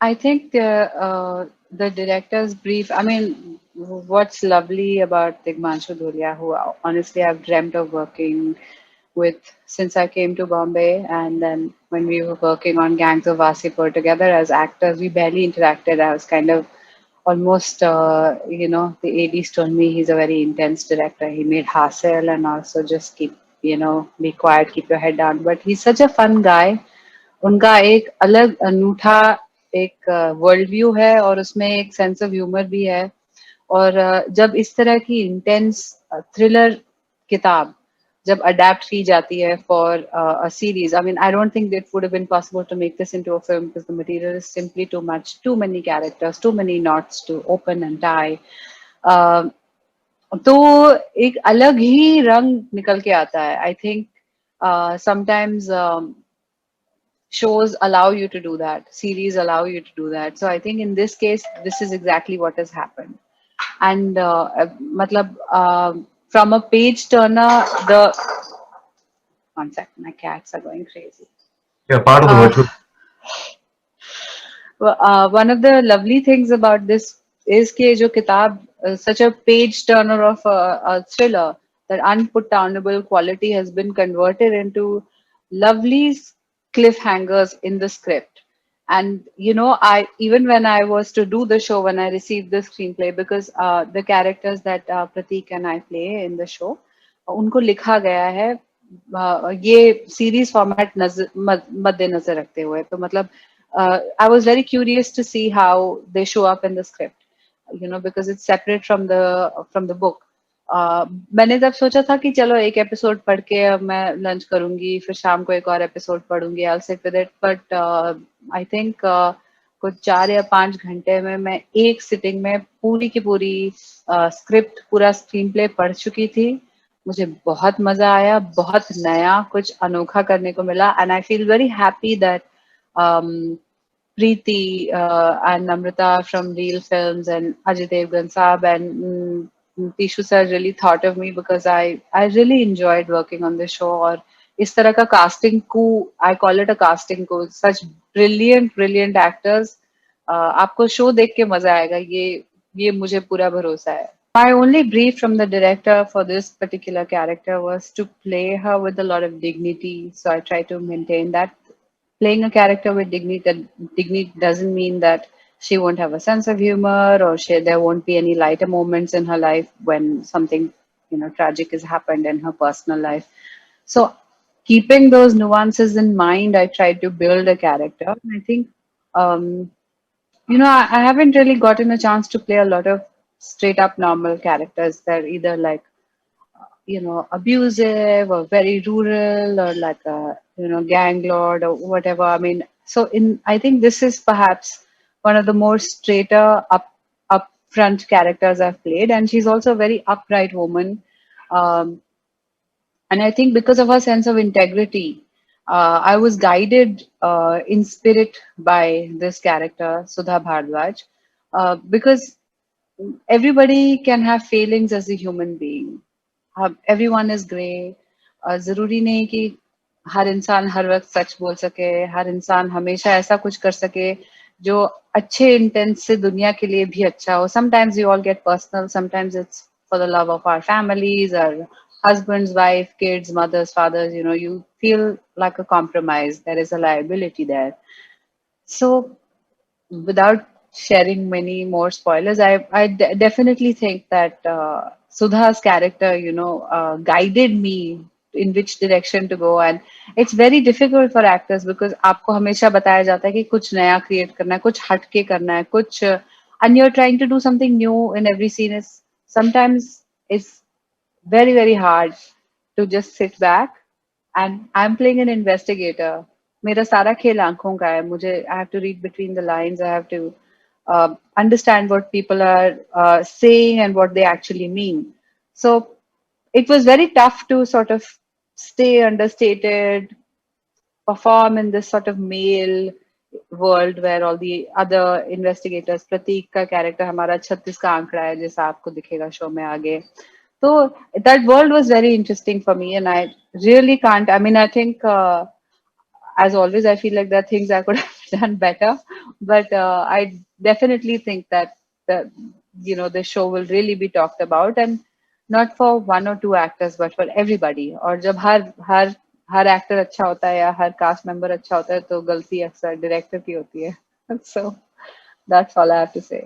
I think the director's brief. I mean, what's lovely about Tigmanshu Dhulia, who honestly I've dreamt of working with since I came to Bombay, and then when we were working on Gangs of Wasipur together as actors, we barely interacted. I was kind of almost, the ADs told me he's a very intense director. He made Hassel and also just keep, be quiet, keep your head down. But he's such a fun guy. उनका एक अलग अनूठा एक world view है और उसमें एक sense of humour भी है और जब इस तरह की इंटेंस थ्रिलर किताब जब अडेप्ट की जाती है for a series I mean I don't think it would have been possible to make this into a film because the material is simply too much too many characters too many knots to open and tie तो एक अलग ही रंग निकल के आता है I think sometimes shows allow you to do that, series allow you to do that. So I think in this case this is exactly what has happened. And matlab, from a page turner, the one second, my cats are going crazy. Yeah, part of the uh, virtual. One of the lovely things about this is कि जो किताब such a page turner of a thriller, that unputdownable quality has been converted into lovely cliffhangers in the script. And I even when I was to do the show, when I received the screenplay, because the characters that Pratik and I play in the show, उनको लिखा गया है ये series format मद्देनजर रखते हुए तो मतलब I was very curious to see how they show up in the script, because it's separate from the book. मैंने तब सोचा था कि चलो एक एपिसोड पढ़ के अब मैं लंच करूंगी फिर शाम को एक और एपिसोड पढ़ूंगी I sit with it but I think कुछ 4 या 5 घंटे में मैं एक सिटिंग में पूरी की पूरी स्क्रिप्ट पूरा स्क्रीन प्ले पढ़ चुकी थी मुझे बहुत मजा आया बहुत नया कुछ अनोखा करने को मिला and I feel very happy that Preeti and Namrata from Real Films and Ajay Devgan Saab and Tishu sir really thought of me because I really enjoyed working on the show और इस तरह का casting coup I call it a casting coup such brilliant actors आपको show देख के मजा आएगा ये मुझे पूरा भरोसा है My only brief from the director for this particular character was to play her with a lot of dignity. So I try to maintain that. Playing a character with dignity doesn't mean that she won't have a sense of humor or there won't be any lighter moments in her life when something tragic has happened in her personal life. So keeping those nuances in mind, I tried to build a character. And I think um, I haven't really gotten a chance to play a lot of straight up normal characters. They're either like, abusive or very rural or like a, gang lord or whatever. I mean, so I think this is perhaps one of the more straighter upfront characters I've played. And she's also a very upright woman. Um, and I think because of her sense of integrity, I was guided in spirit by this character, Sudha Bhardwaj, because everybody can have failings as a human being. Everyone is grey. जरूरी नहीं कि हर इंसान हर वक्त सच बोल सके हर इंसान हमेशा ऐसा कुछ कर सके जो अच्छे इंटेंट से दुनिया के लिए भी अच्छा हो sometimes we all get personal sometimes it's for the love of our families our husbands wife kids mothers fathers you feel like a compromise there is a liability there so without sharing many more spoilers, I definitely think that Sudha's character, guided me in which direction to go, and it's very difficult for actors because आपको हमेशा बताया जाता है कि कुछ नया create करना है, कुछ हटके करना है, and you're trying to do something new in every scene. Is sometimes it's very hard to just sit back and I'm playing an investigator मेरा सारा खेल आंखों का है मुझे I have to read between the lines I have to understand what people are saying and what they actually mean so it was very tough to sort of stay understated perform in this sort of male world where all the other investigators प्रतीक का character हमारा 36 का आंकड़ा है जैसा आपको दिखेगा show में आगे so that world was very interesting for me and I really can't I mean I think as always I feel like there are things I could have done better. But I definitely think that the the show will really be talked about, and not for one or two actors, but for everybody. और जब हर actor अच्छा होता है या हर cast member अच्छा होता है तो गलती अक्सर डायरेक्टर की होती है. So that's all I have to say.